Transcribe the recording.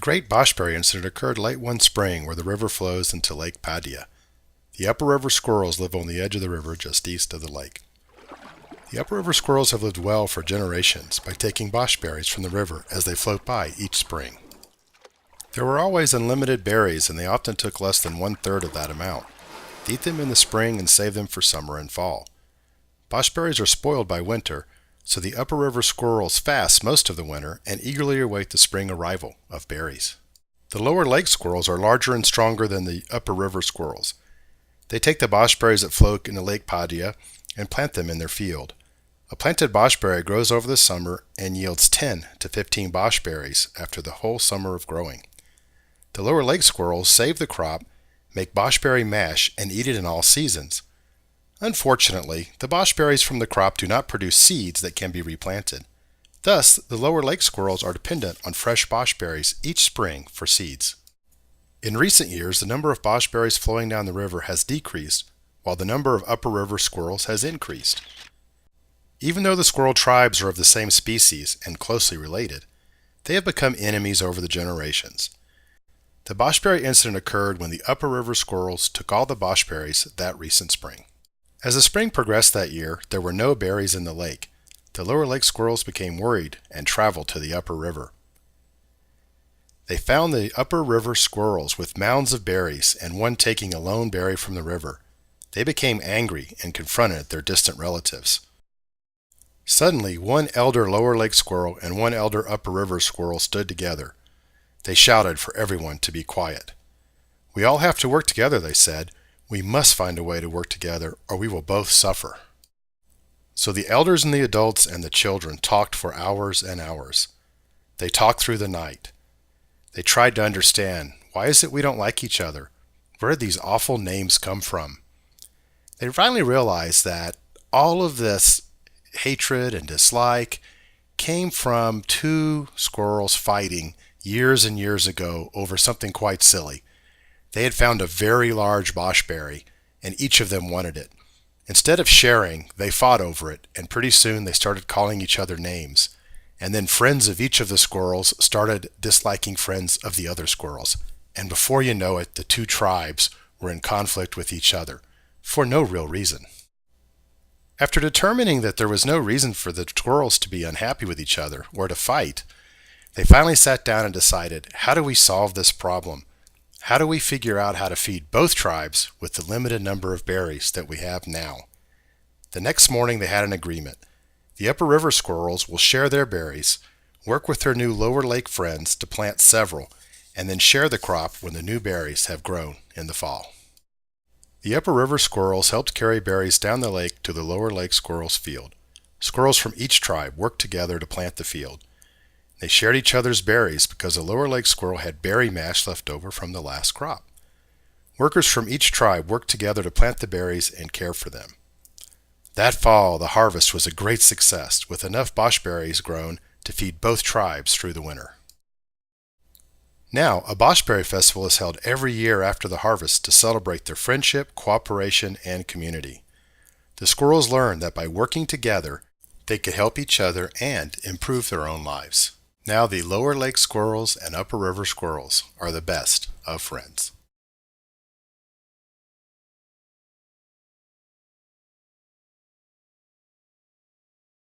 great Boshberry incident occurred late one spring where the river flows into Lake Padilla. The upper river squirrels live on the edge of the river just east of the lake. The upper river squirrels have lived well for generations by taking Boshberries from the river as they float by each spring. There were always unlimited berries, and they often took less than 1/3 of that amount. They eat them in the spring and save them for summer and fall. Boshberries are spoiled by winter, so the upper river squirrels fast most of the winter and eagerly await the spring arrival of berries. The lower lake squirrels are larger and stronger than the upper river squirrels. They take the Boshberries that float into Lake Padilla and plant them in their field. A planted Boshberry grows over the summer and yields 10 to 15 Boshberries after the whole summer of growing. The lower lake squirrels save the crop, make Boshberry mash, and eat it in all seasons. Unfortunately, the Boshberries from the crop do not produce seeds that can be replanted. Thus, the lower lake squirrels are dependent on fresh Boshberries each spring for seeds. In recent years, the number of Boshberries flowing down the river has decreased, while the number of upper river squirrels has increased. Even though the squirrel tribes are of the same species and closely related, they have become enemies over the generations. The Boshberry incident occurred when the upper river squirrels took all the Boshberries that recent spring. As the spring progressed that year, there were no berries in the lake. The lower lake squirrels became worried and traveled to the upper river. They found the upper river squirrels with mounds of berries and one taking a lone berry from the river. They became angry and confronted their distant relatives. Suddenly, one elder lower lake squirrel and one elder upper river squirrel stood together. They shouted for everyone to be quiet. "We all have to work together," they said. "We must find a way to work together, or we will both suffer." So the elders and the adults and the children talked for hours and hours. They talked through the night. They tried to understand, why is it we don't like each other? Where did these awful names come from? They finally realized that all of this hatred and dislike came from two squirrels fighting years and years ago over something quite silly. They had found a very large Boshberry, and each of them wanted it. Instead of sharing, they fought over it, and pretty soon they started calling each other names. And then friends of each of the squirrels started disliking friends of the other squirrels. And before you know it, the two tribes were in conflict with each other, for no real reason. After determining that there was no reason for the squirrels to be unhappy with each other or to fight, they finally sat down and decided, how do we solve this problem? How do we figure out how to feed both tribes with the limited number of berries that we have now? The next morning they had an agreement. The upper river squirrels will share their berries, work with their new lower lake friends to plant several, and then share the crop when the new berries have grown in the fall. The upper river squirrels helped carry berries down the lake to the lower lake squirrels' field. Squirrels from each tribe worked together to plant the field. They shared each other's berries because the lower lake squirrel had berry mash left over from the last crop. Workers from each tribe worked together to plant the berries and care for them. That fall, the harvest was a great success, with enough Boshberries grown to feed both tribes through the winter. Now, a Boshberry festival is held every year after the harvest to celebrate their friendship, cooperation, and community. The squirrels learned that by working together, they could help each other and improve their own lives. Now the lower lake squirrels and upper river squirrels are the best of friends.